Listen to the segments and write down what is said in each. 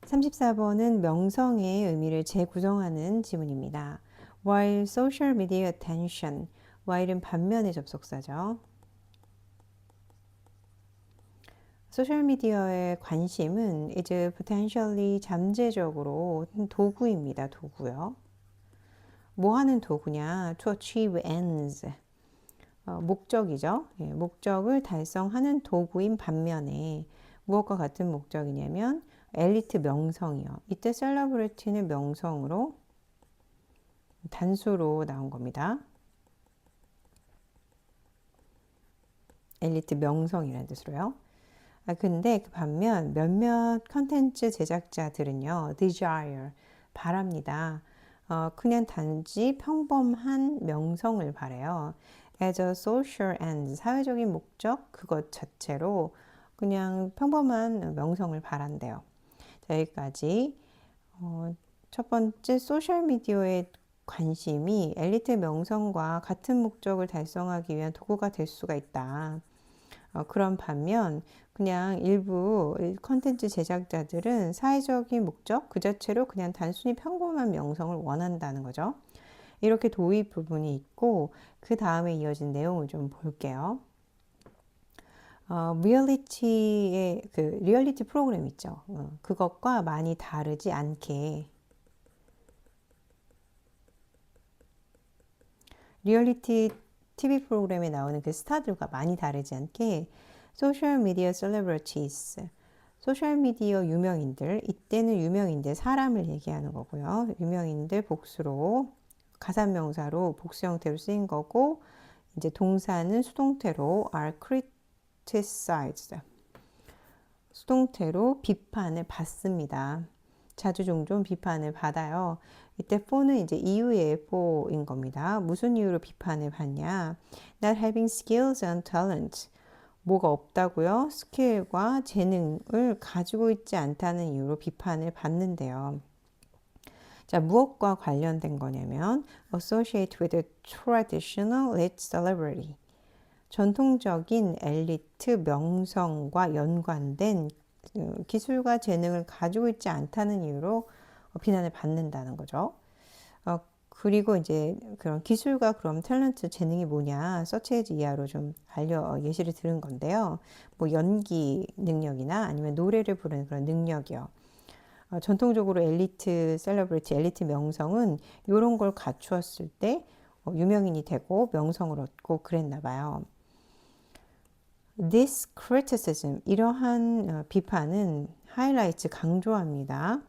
34번은 명성의 의미를 재구성하는 지문입니다. While social media attention, while은 반면의 접속사죠. 소셜미디어의 관심은 is potentially 잠재적으로 도구입니다. 도구요. 뭐 하는 도구냐? To achieve ends. 목적이죠. 목적을 달성하는 도구인 반면에 무엇과 같은 목적이냐면 엘리트 명성이요. 이때 셀러브리티는 명성으로 단수로 나온 겁니다. 엘리트 명성이라는 뜻으로요. 근데 그 반면 몇몇 컨텐츠 제작자들은요, desire, 바랍니다. 그냥 단지 평범한 명성을 바래요. as a social end, 사회적인 목적 그것 자체로 그냥 평범한 명성을 바란대요. 자, 여기까지 첫 번째 소셜미디어의 관심이 엘리트 명성과 같은 목적을 달성하기 위한 도구가 될 수가 있다. 그런 반면 그냥 일부 컨텐츠 제작자들은 사회적인 목적 그 자체로 그냥 단순히 평범한 명성을 원한다는 거죠. 이렇게 도입 부분이 있고 그 다음에 이어진 내용을 좀 볼게요. 리얼리티의 그 리얼리티 프로그램 있죠. 그것과 많이 다르지 않게 리얼리티 TV 프로그램에 나오는 그 스타들과 많이 다르지 않게 소셜미디어 셀레브리티스 소셜미디어 유명인들 이때는 유명인들 사람을 얘기하는 거고요. 유명인들 복수로 가산명사로 복수 형태로 쓰인 거고 이제 동사는 수동태로 are criticized 수동태로 비판을 받습니다. 자주 종종 비판을 받아요. 이때 for는 이제 이유의 for인 겁니다. 무슨 이유로 비판을 받냐? Not having skills and talent. 뭐가 없다고요? 스킬과 재능을 가지고 있지 않다는 이유로 비판을 받는데요. 자, 무엇과 관련된 거냐면 associate with a traditional elite celebrity. 전통적인 엘리트 명성과 연관된 기술과 재능을 가지고 있지 않다는 이유로 비난을 받는다는 거죠. 그리고 이제 그런 기술과 그럼 탤런트 재능이 뭐냐 서치에즈 이하로 좀 예시를 들은 건데요. 뭐 연기 능력이나 아니면 노래를 부르는 그런 능력이요. 전통적으로 엘리트 셀러브리티 엘리트 명성은 이런 걸 갖추었을 때 유명인이 되고 명성을 얻고 그랬나 봐요. This criticism, 이러한 비판은 highlights, 강조합니다.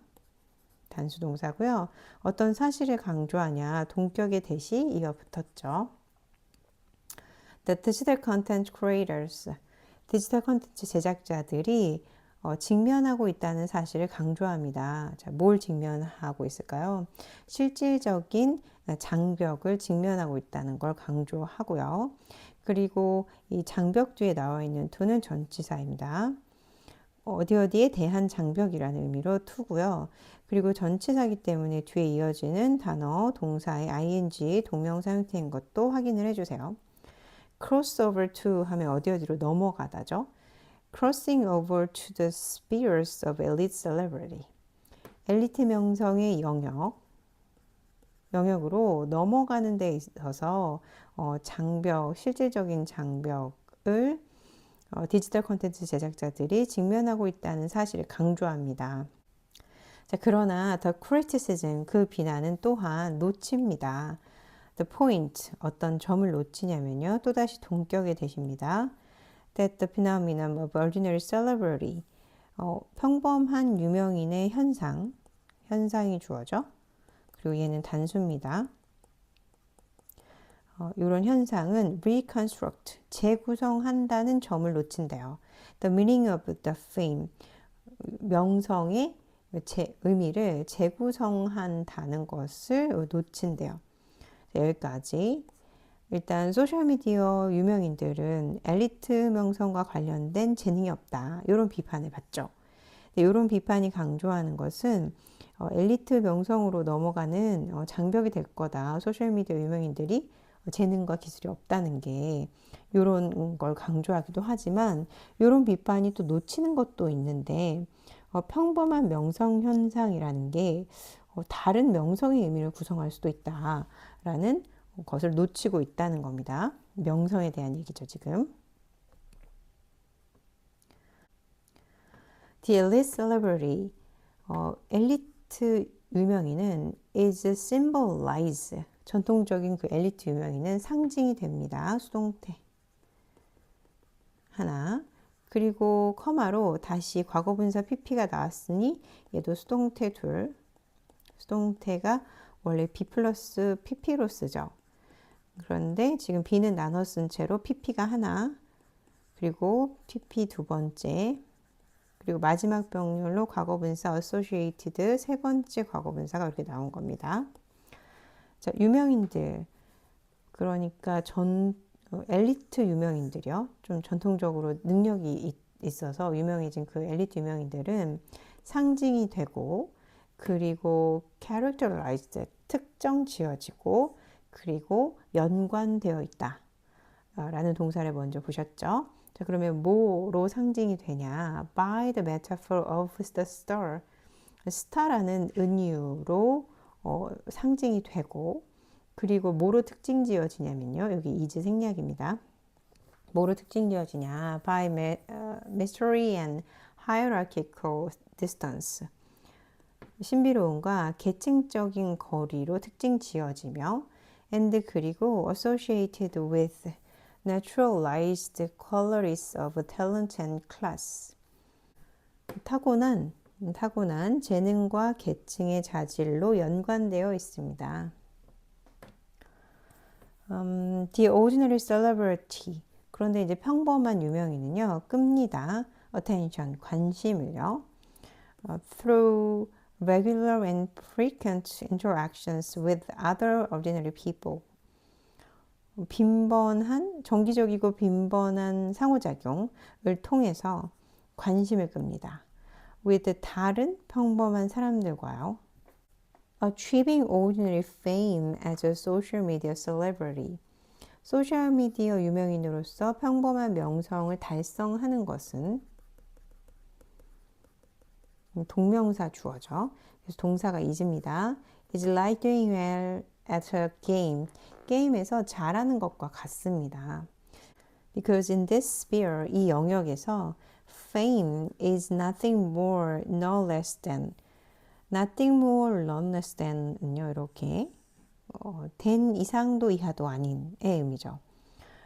단수 동사고요. 어떤 사실을 강조하냐, 동격의 대시 이어 붙었죠. The digital content creators, 디지털 콘텐츠 제작자들이 직면하고 있다는 사실을 강조합니다. 자, 뭘 직면하고 있을까요? 실질적인 장벽을 직면하고 있다는 걸 강조하고요. 그리고 이 장벽 뒤에 나와 있는 to는 전치사입니다. 어디에 대한 장벽이라는 의미로 to고요. 그리고 전치사기 때문에 뒤에 이어지는 단어, 동사의 ing, 동명사 형태인 것도 확인을 해주세요. cross over to 하면 어디로 넘어가다죠. crossing over to the spheres of elite celebrity. 엘리트 명성의 영역으로 넘어가는 데 있어서 실질적인 장벽을 디지털 콘텐츠 제작자들이 직면하고 있다는 사실을 강조합니다. 자, 그러나 the criticism, 그 비난은 또한 놓칩니다. The point, 어떤 점을 놓치냐면요. 또다시 동격의 대시입니다. That the phenomenon of ordinary celebrity, 평범한 유명인의 현상이 주어져. 그리고 얘는 단수입니다. 이런 현상은 reconstruct, 재구성한다는 점을 놓친대요. The meaning of the fame, 명성의 의미를 재구성한다는 것을 놓친대요. 여기까지. 일단 소셜미디어 유명인들은 엘리트 명성과 관련된 재능이 없다. 이런 비판을 받죠. 이런 비판이 강조하는 것은 엘리트 명성으로 넘어가는 장벽이 될 거다. 소셜미디어 유명인들이 재능과 기술이 없다는 게 이런 걸 강조하기도 하지만 이런 비판이 또 놓치는 것도 있는데 평범한 명성 현상이라는 게 다른 명성의 의미를 구성할 수도 있다라는 것을 놓치고 있다는 겁니다. 명성에 대한 얘기죠, 지금. The elite celebrity, 엘리트 유명인은 is symbolize, 전통적인 그 엘리트 유명인은 상징이 됩니다. 수동태 하나. 그리고 커마로 다시 과거분사 pp가 나왔으니 얘도 수동태 둘. 수동태가 원래 b 플러스 pp로 쓰죠. 그런데 지금 b는 나눠 쓴 채로 pp가 하나, 그리고 pp 두 번째, 그리고 마지막 병렬로 과거분사 associated 세 번째 과거분사가 이렇게 나온 겁니다. 자, 유명인들, 그러니까 엘리트 유명인들이요. 좀 전통적으로 능력이 있어서 유명해진 그 엘리트 유명인들은 상징이 되고, 그리고 characterized, 특정 지어지고, 그리고 연관되어 있다 라는 동사를 먼저 보셨죠. 자, 그러면 뭐로 상징이 되냐? By the metaphor of the star. 스타라는 은유로 상징이 되고, 그리고 뭐로 특징 지어지냐면요. 여기 is 생략입니다. 뭐로 특징 지어지냐? By mystery and hierarchical distance. 신비로움과 계층적인 거리로 특징 지어지며, and 그리고 associated with naturalized qualities of talent and class. 타고난 재능과 계층의 자질로 연관되어 있습니다. The ordinary celebrity. 그런데 이제 평범한 유명인은요, 끕니다. attention, 관심을요. Through regular and frequent interactions with other ordinary people. 정기적이고 빈번한 상호작용을 통해서 관심을 끕니다. with 다른 평범한 사람들과요. Achieving ordinary fame as a social media celebrity. 소셜미디어 유명인으로서 평범한 명성을 달성하는 것은 동명사 주어죠. 그래서 동사가 is입니다. is like doing well at a game. 게임에서 잘하는 것과 같습니다. Because in this sphere, 이 영역에서 fame is nothing more, no less than. nothing more, no less than은요, 이렇게 된 이상도 이하도 아닌의 의미죠.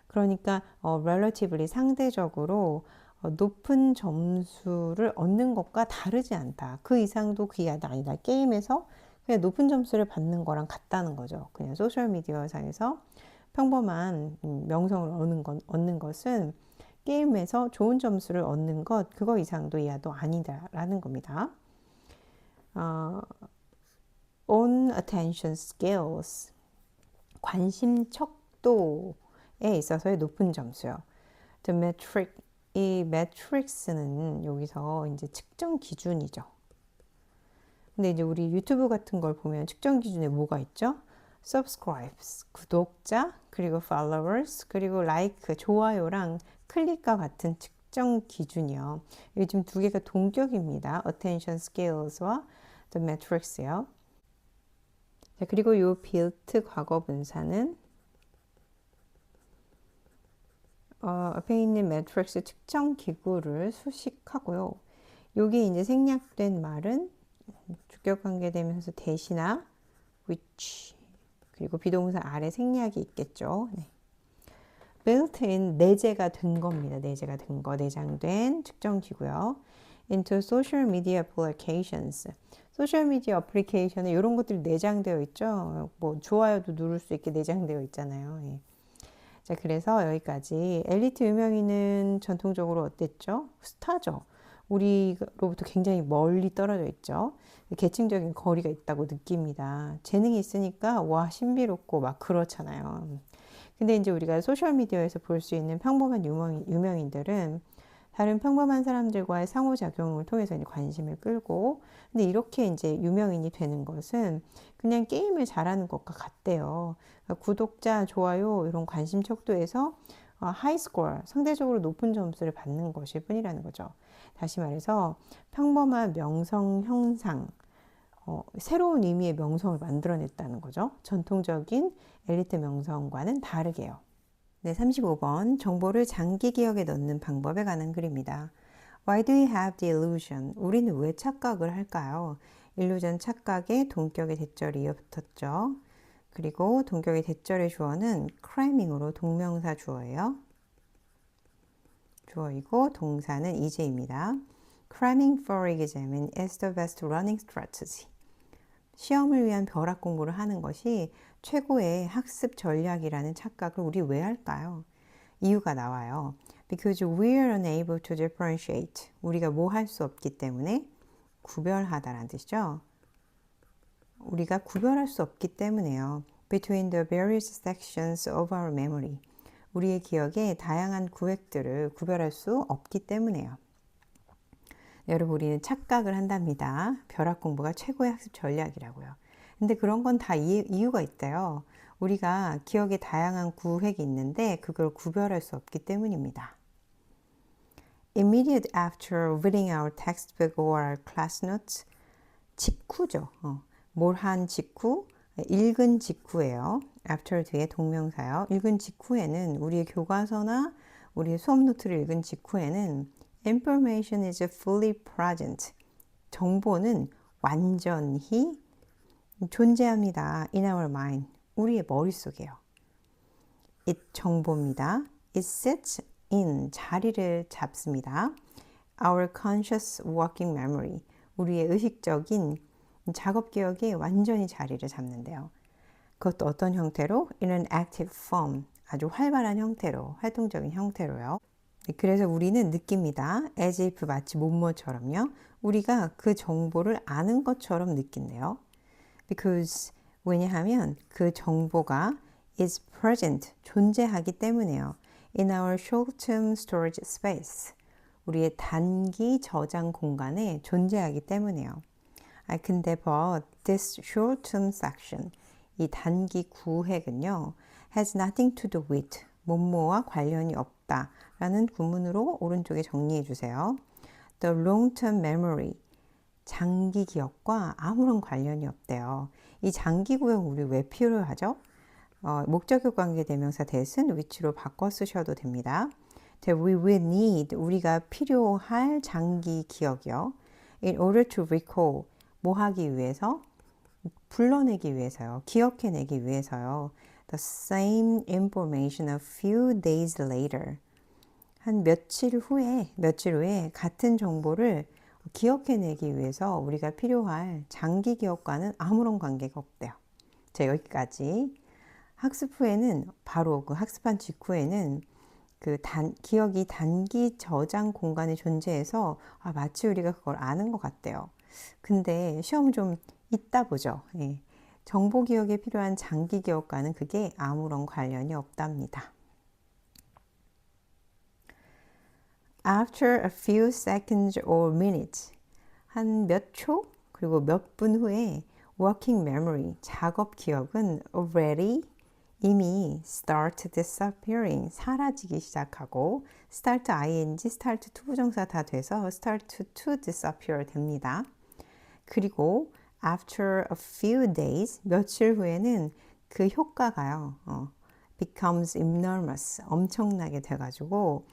그러니까 relatively 상대적으로 높은 점수를 얻는 것과 다르지 않다. 그 이상도 그 이하도 아니다. 게임에서 그냥 높은 점수를 받는 거랑 같다는 거죠. 그냥 소셜미디어 상에서 평범한 명성을 얻는 것은 게임에서 좋은 점수를 얻는 것, 그거 이상도 이하도 아니다라는 겁니다. On attention scales, 관심 척도에 있어서의 높은 점수요. The metric, 이 matrix는 여기서 이제 측정 기준이죠. 근데 이제 우리 유튜브 같은 걸 보면 측정 기준에 뭐가 있죠? subscribes, 구독자, 그리고 followers, 그리고 like, 좋아요랑 클릭과 같은 측정 기준이요. 요즘 두 개가 동격입니다. attention scales와 the metrics요. 자, 그리고 요 built 과거 분사는 앞에 있는 매트릭스 측정 기구를 수식하고요. 여기 이제 생략된 말은 주격 관계되면서 대시나 which, 그리고 비동사 아래 생략이 있겠죠. 네. built-in 내재가 된 겁니다. 내재가 된 거, 내장된 측정 기구요. into social media applications. 소셜 미디어 어플리케이션에 이런 것들이 내장되어 있죠. 뭐 좋아요도 누를 수 있게 내장되어 있잖아요. 예. 자, 그래서 여기까지. 엘리트 유명인은 전통적으로 어땠죠? 스타죠. 우리로부터 굉장히 멀리 떨어져 있죠. 계층적인 거리가 있다고 느낍니다. 재능이 있으니까 와 신비롭고 막 그렇잖아요. 근데 이제 우리가 소셜 미디어에서 볼 수 있는 평범한 유명인들은 다른 평범한 사람들과의 상호작용을 통해서 이제 관심을 끌고, 근데 이렇게 이제 유명인이 되는 것은 그냥 게임을 잘하는 것과 같대요. 그러니까 구독자, 좋아요 이런 관심 척도에서 high score, 상대적으로 높은 점수를 받는 것일 뿐이라는 거죠. 다시 말해서 평범한 명성 형상, 새로운 의미의 명성을 만들어냈다는 거죠. 전통적인 엘리트 명성과는 다르게요. 네, 35번 정보를 장기 기억에 넣는 방법에 관한 글입니다. Why do we have the illusion? 우리는 왜 착각을 할까요? illusion 착각의 동격의 대절이 이어붙었죠. 그리고 동격의 대절의 주어는 cramming으로 동명사 주어예요. 주어이고 동사는 이제입니다. Cramming for exam is the best running strategy. 시험을 위한 벼락 공부를 하는 것이 최고의 학습 전략이라는 착각을 우리 왜 할까요? 이유가 나와요. Because we are unable to differentiate. 우리가 뭐 할 수 없기 때문에 구별하다라는 뜻이죠. 우리가 구별할 수 없기 때문에요. Between the various sections of our memory. 우리의 기억의 다양한 구획들을 구별할 수 없기 때문에요. 여러분, 우리는 착각을 한답니다. 벼락 공부가 최고의 학습 전략이라고요. 근데 그런 건 다 이유가 있대요. 우리가 기억의 다양한 구획이 있는데 그걸 구별할 수 없기 때문입니다. Immediate after reading our textbook or our class notes. 직후죠. 뭘 한 직후, 읽은 직후예요. after 뒤에 동명사요. 읽은 직후에는 우리의 교과서나 우리의 수업 노트를 읽은 직후에는 information is fully present. 정보는 완전히 존재합니다. in our mind. 우리의 머릿속에요. it 정보입니다. it sits in 자리를 잡습니다. our conscious working memory. 우리의 의식적인 작업 기억에 완전히 자리를 잡는데요. 그것도 어떤 형태로? in an active form. 아주 활발한 형태로, 활동적인 형태로요. 그래서 우리는 느낍니다. as if 마치 뭐뭐처럼요. 우리가 그 정보를 아는 것처럼 느낀대요. Because 왜냐하면 그 정보가 is present, 존재하기 때문에요. In our short-term storage space. 우리의 단기 저장 공간에 존재하기 때문에요. 근데 but this short-term section, 이 단기 구획은요, has nothing to do with, 뭐뭐와 관련이 없다 라는 구문으로 오른쪽에 정리해 주세요. The long-term memory, 장기 기억과 아무런 관련이 없대요. 이 장기 구획 우리 왜 필요하죠? 목적격 관계 대명사 that은 which로 바꿔 쓰셔도 됩니다. That we will need, 우리가 필요할 장기 기억이요. In order to recall, 뭐 하기 위해서? 불러내기 위해서요. 기억해내기 위해서요. The same information a few days later. 한 며칠 후에 같은 정보를 기억해내기 위해서 우리가 필요할 장기 기억과는 아무런 관계가 없대요. 자, 여기까지. 학습 후에는 바로 그 학습한 직후에는 그 기억이 단기 저장 공간에 존재해서 마치 우리가 그걸 아는 것 같대요. 근데 시험 좀 있다 보죠. 예. 정보 기억에 필요한 장기 기억과는 그게 아무런 관련이 없답니다. After a few seconds or minutes, 한 몇 초 그리고 몇 분 후에 working memory, 작업 기억은 already 이미 start disappearing, 사라지기 시작하고 start ing, start to 부정사 다 돼서 start to disappear 됩니다. 그리고 after a few days, 며칠 후에는 그 효과가요, becomes enormous, 엄청나게 돼가지고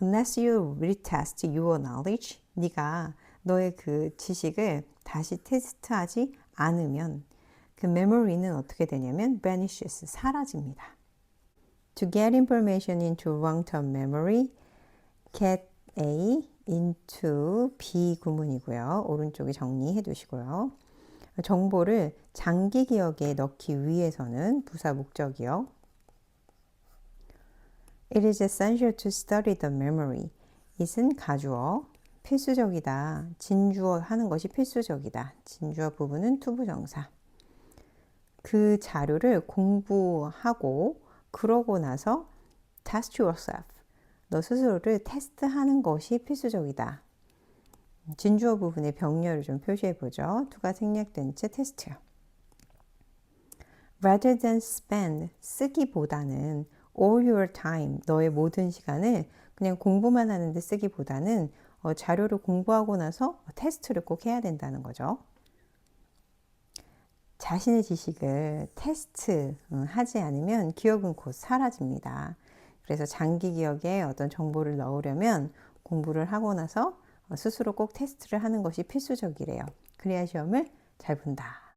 unless you retest your knowledge, 네가 너의 그 지식을 다시 테스트하지 않으면 그 memory는 어떻게 되냐면 vanishes, 사라집니다. To get information into long-term memory, get A into B 구문이고요. 오른쪽에 정리해 두시고요. 정보를 장기 기억에 넣기 위해서는 부사 목적이요. It is essential to study the memory. it은 가주어, 필수적이다. 진주어 하는 것이 필수적이다. 진주어 부분은 투부정사. 그 자료를 공부하고 그러고 나서 test yourself. 너 스스로를 테스트하는 것이 필수적이다. 진주어 부분의 병렬을 좀 표시해 보죠. to가 생략된 채 테스트요. Rather than spend, 쓰기보다는 all your time, 너의 모든 시간을 그냥 공부만 하는데 쓰기보다는 자료를 공부하고 나서 테스트를 꼭 해야 된다는 거죠. 자신의 지식을 테스트 하지 않으면 기억은 곧 사라집니다. 그래서 장기 기억에 어떤 정보를 넣으려면 공부를 하고 나서 스스로 꼭 테스트를 하는 것이 필수적이래요. 그래야 시험을 잘 본다.